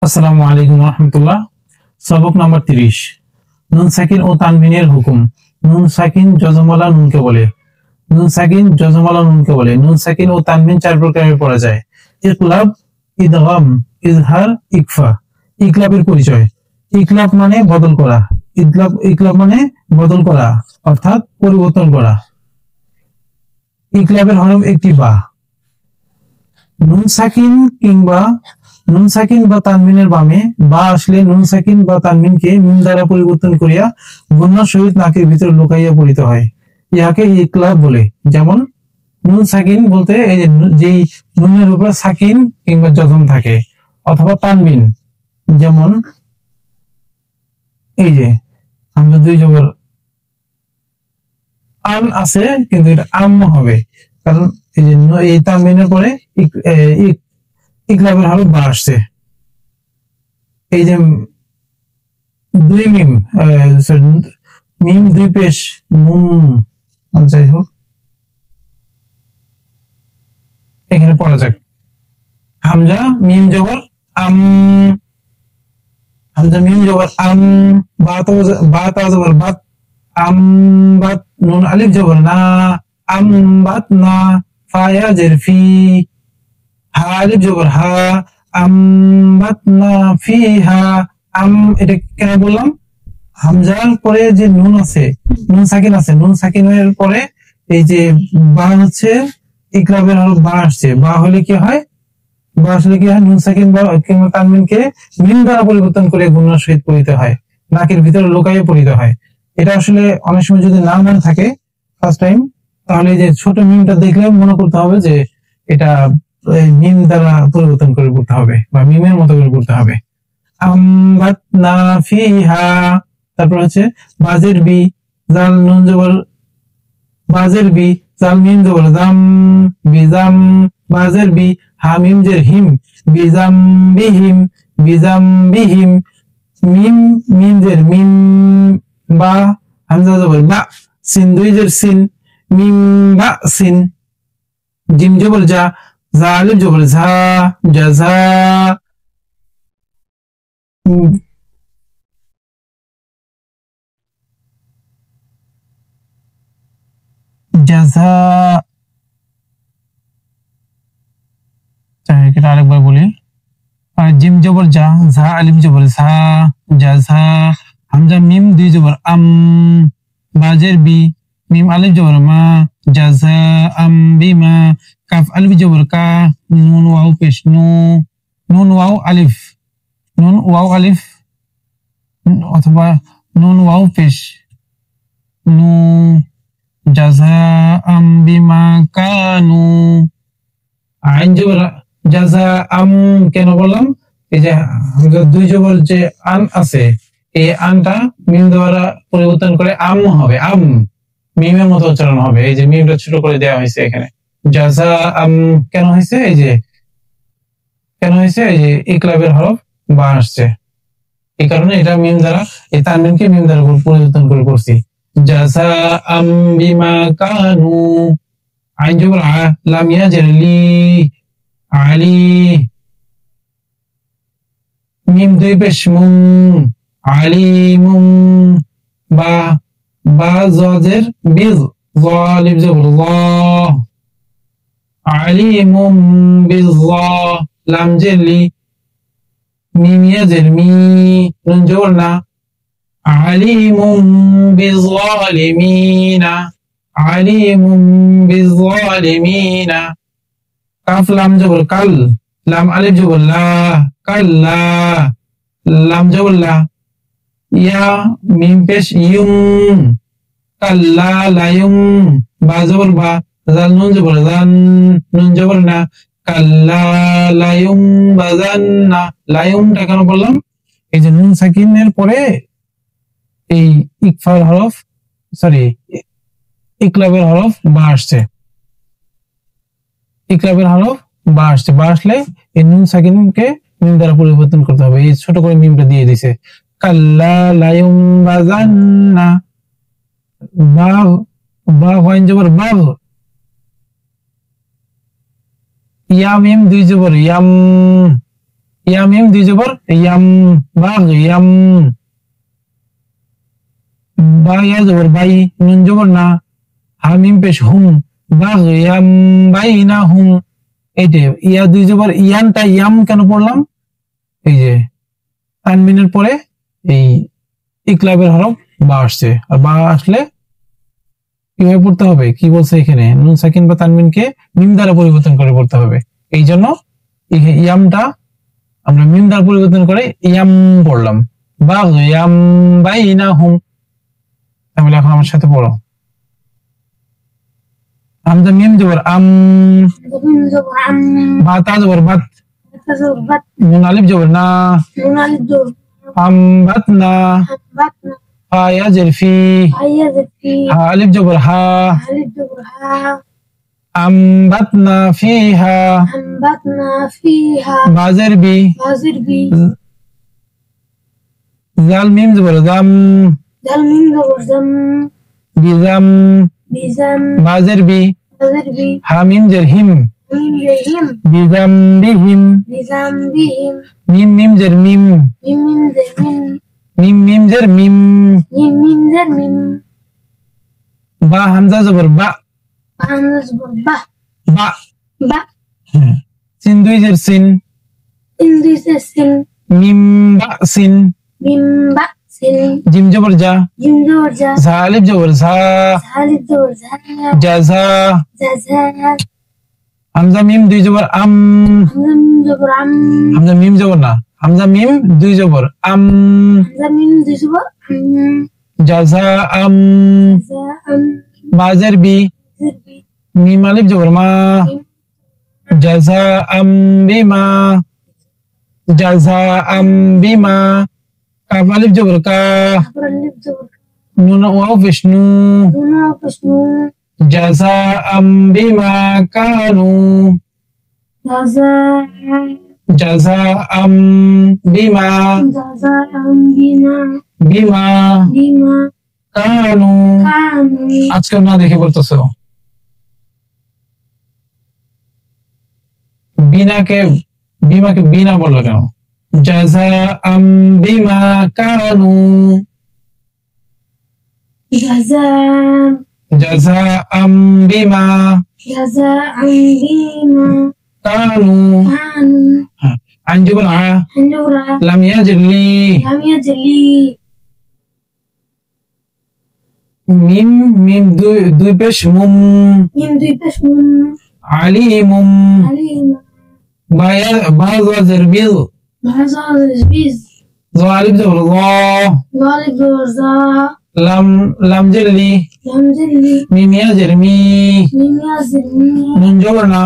আসসালামু আলাইকুম রহমতুল্লাহ। সবক নাম্বার 30। নুন সাকিন ও তানবিনের হুকুম। নুন সাকিন যজমালা নুনকে বলে। নুন সাকিন যজমালা নুনকে বলে। নুন সাকিন ও তানবিন চার প্রকারে পড়া যায়। ইকলাব, ইদগাম, ইজহার, ইকফা। ইকলাবের পরিচয়। ইকলাব মানে বদল করা। ইকলাব মানে বদল করা অর্থাৎ পরিবর্তন করা। ইকলাবের হরফ একটি বা। নুন সাকিন বা তানবিনের বামে বা আসলে নুন সাকিন বা তানবিনকে মিম দ্বারা পরিবর্তন করিয়া গুণনার সহিত নাকের ভিতরে লুকাইয়া পড়িতে হয়। ইহাকে ইকলাব বলে। যেমন নুন সাকিন বলতে এই যে নুনের উপর সাকিন কিংবা জজম থাকে, অথবা তানবিন যেমন এই যে আমরা দুই জবর আন আছে কিন্তু এটা আম হবে, কারণ এই যে এই তানবিনের পরে ইকলাবের হরফ বা আসছে। এই যে দুই মিম, মিম দুই পেশ মুম, যাই হোক এখানে পড়া যাক। হামজা মিম জবর আম, হামজা মিম জবর আম, বা তা জবর বাত, আম বাত, নুন আলিফ জবর না, আম বাত না, ফা ইয়া জের ফি, হা আলিফ জবর হা, আম বাত না ফিহা। আম, এটা কেন বললাম? হামজার পরে যে নুন আছে, নুন সাকিন আছে, নুন সাকিনের পরে এই যে বা হচ্ছে ইকরাবের হরফ বা আসছে। বা হলে কি হয়? বা আসলে কি হয়? নুন সাকিন বা কিংবা তানবিনকে মিম দ্বারা পরিবর্তন করে গুণনার সহিত পড়িতে হয়, নাকের ভিতরে লুকাইয়ে পড়িতে হয়। এটা আসলে অনেক সময় যদি না মনে থাকে ফার্স্ট টাইম, তাহলে এই যে ছোট মিমটা দেখলে মনে করতে হবে যে এটা মিম দ্বারা পরিবর্তন করে পড়তে হবে বা মিমের মতো করে পড়তে হবে। আমবাতনা ফিহা। তারপর হচ্ছে বাজের বি, জাল নুন জবর বাজের বি, জাল মিম জবর জাম, বিজাম, বাজের বি, হামিম জের হিম, বিজাম বিহিম, বিজাম বিহিম, মিম মিম জের মিম, বা হামজা জবর বা, সিন দুই জের সিন, মিম বা সিন, জিম জবর জা, জা আলিফ জবর ঝা, জাযা, জাযা। এটা আরেকবার বলি। আর জিম জবর যা, ঝা আলিফ জবর ঝা, জাযা, হামজা মিম দুই জবর আম, বাজের বি, মিম আলিফ জবর মা, জাযা আম বিমা, কাফ আলিফ জবর কা, নুন ওয়াও পেশ নু, নুন ওয়াও আলিফ, নুন ওয়াও আলিফ অথবা নুন ওয়াও পেশ নু, জাযা আম বিমা কানু। আইন জবর জাযা আম কেন বললাম? এই যে দুই জবর যে আন আছে, এই আনটা মিম দ্বারা পরিবর্তন করে আম হবে, আম মিমের মতো উচ্চারণ হবে। এই যে মিমটা ছোট করে দেওয়া হয়েছে এখানে। জাযা আম কেন হয়েছে? এই যে কেন হয়েছে? এই যে ইকলাবের হরফ বা আসছে, এই কারণে এটা মিম দ্বারা, এই তানবিনকে মিম দ্বারা পরিবর্তন করে করছি। জাযা আম বিমা কানু। আইন জবর আ, লাম ইয়া জের লি, আলি, মিম দুই পেশ মুম, আলিমুম, বা বা জজের বিজ, জালিম জবর জ, আলিমুম বিল্লাহ, লাম জের লি, মিম ইয়া জের মি, নুন জবর না, আলিমুম বিজ্জালিমিনা, আলিমুম বিজ্জালিমিনা। কাফ লাম জবর কাল, লাম আলিফ জবর লা, কাল্লা, লাম জবর লা, ইয়া মিম পেশ ইউম, কাল্লা লায়ুম, বা জবর বা, জাল নুন জবর জান, নুন জবর না, কাল্লা লায়ুম বাজান্না। লায়ুমটা কেন বললাম? এই যে নুন সাকিনের পরে এই ইকফার হরফ, সরি ইকলাবের হরফ বা আসছে, ইকলাবের হরফ বা আসছে, বা আসলে এই নুন সাকিনকে মিম দ্বারা পরিবর্তন করতে হবে। এই ছোট করে মিমটা দিয়ে দিছে, কাল্লা লায়ুম বাজান্না। বা বা ওয়াইন জবর বাগ, ইয়া মিম দুই জবর ইয়াম, ইয়া মিম দুই জবর ইয়াম, বাগিয়াম। বা ইয়া জবর বাই, নুন জবর না, হা মিম পেশ হুম, বাগিয়াম বাইনাহুম। এই যে ইয়া দুই জবর ইয়ানটা ইয়াম কেন পড়লাম, এই যে তানবিনের পরে এই ইকলাবের হরফ বা আসছে, আর বা আসলে কিভাবে পড়তে হবে, কি বলছে এখানে, নুন সাকিন বা তানবিনকে মিম দ্বারা পরিবর্তন করে পড়তে হবে। এই জন্য ইয়ামটা আমরা মিম দ্বারা পরিবর্তন করে ইয়াম পড়লাম, বাগিয়াম বাইনাহুম। তাহলে এখন আমার সাথে পড়ো, হামজা মিম জবর আম, বা তা জবর বাত, নুন আলিফ জবর না, আমবাতনা, হা ইয়া জের ফি, হা আলিফ জবর হা, আমবাতনা ফিহা, বা জের বি, জাল মিম জবর জাম, বিজাম, বা জের বি, হা মিম জের হিম, বিজাম বিহিম, মিম মিম জের মিম, মিম মিম জের মিম, বা হামজা জবর বা, বা, সিন দুই জের সিন, মিম বা সিন, জিম জবর জা, ঝা আলিফ জবর ঝা, জাযা। হামজা মিম দুই জবর আম, হামজা মিম জবর না, হামজা মিম দুই জবর আম, জাযা আম, বাজের বি, মিম আলিফ জবর মা, জাযা আম বিমা, জাযা আম বিমা। কাফ আলিফ জবর কা, নুন ওয়াও বিষ্ণু, জাযা আম বিমা কানু, জাযা আম বিমা, বিমা কানু। আজকে না দেখে বলতেছো, বিনাকে বিমাকে বিনা বললো কেন, জাযা আম বিমা কানু, জাযা আম বিমা কানু। আইন জবর আ, লাম ইয়াজির লি, মিম মিম দুই পেশ মুম, আলিমুম, বা ওয়াজের বিল, জ আলিফ জবর জ, লাম জের লি, মিম ইয়াজির মি, নুন জবর না,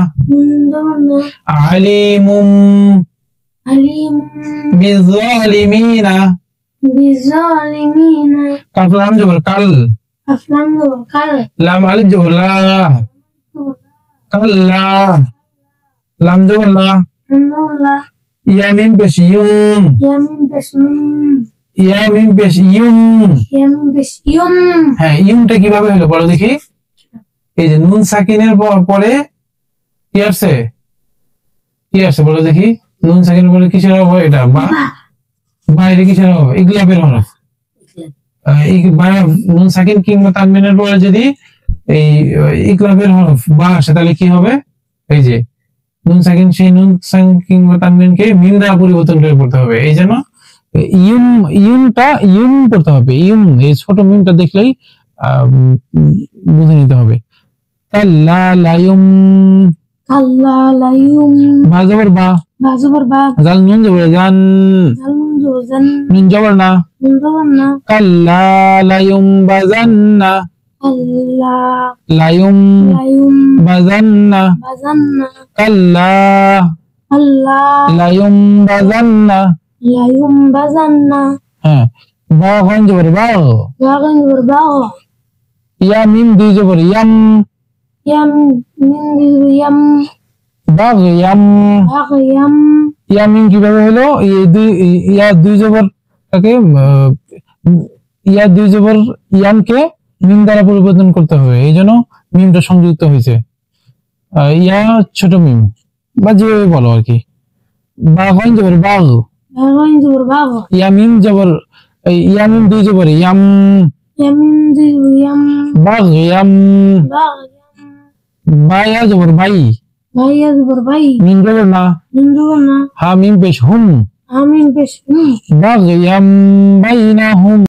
আলিমুম বিযালিমিনা, কাফ লাম জবর কাল, লাম আলিফ জবর লা, কাল্লা, লাম জবর লা, ইয়া মিম পেশ ইউম, ইয়া মিম পেশ ইউম। হ্যাঁ, ইউমটা কিভাবে হলো বলো দেখি, এই যে নুন সাকিনের পরে কি আসছে, কি আসছে বলো দেখি, নুন সাকিনের পরে কিসের হবে, এটা বা, বাইরে কিসের হবে, ইগলাবের হরফ। নুন সাকিন কিংবা তানবিনের পরে যদি এই ইকলাবের হরফ বা আসে তাহলে কি হবে, এই যে নুন সাকিন, সেই নুন সাকিন কিংবা তানবিনকে মিম দ্বারা পরিবর্তন করে পড়তে হবে। এই জন্য ইউমটা ইউম পড়তে হবে, ইউম, এই ছোট মিমটা দেখলেই বুঝে নিতে হবে। কাল্লা লায়ুম, বা জবর বা, জাল নুন জবর জান, নুন জবর না, কাল্লা লায়ুম বাজান্না, লায়ুম বাজান্না, কাল্লা লায়ুম বাজান্না। হ্যাঁ, বা গইন জবর বা, ইয়া মিম দুই জবর ইয়াম, বাগিয়াম, ইয়া মিম কিভাবে হলো, ইয়া দুই জবর তাকে, ইয়া দুই জবর ইয়ামকে মিম দ্বারা পরিবর্তন করতে হবে, এই জন্য মিমটা সংযুক্ত হয়েছে, ইয়া ছোট মিম বা যেভাবে বলো আর কি, বাগান জবর বাগ, বাগান জবর বাগ, ইয়ামিম জবর ইয়ামিম দুই জবর ইয়াম, ইয়ামিন জবর ইয়াম, বাগ ইয়াম, বাগ ইয়াম, বায়া জবর বাই, বাইয়া জবর বাই, মিম জবর না, মিম জবর না, হা মিম পেশ হুম, আমিন পেশ হুম, বাগ ইয়াম বাইনাহুম।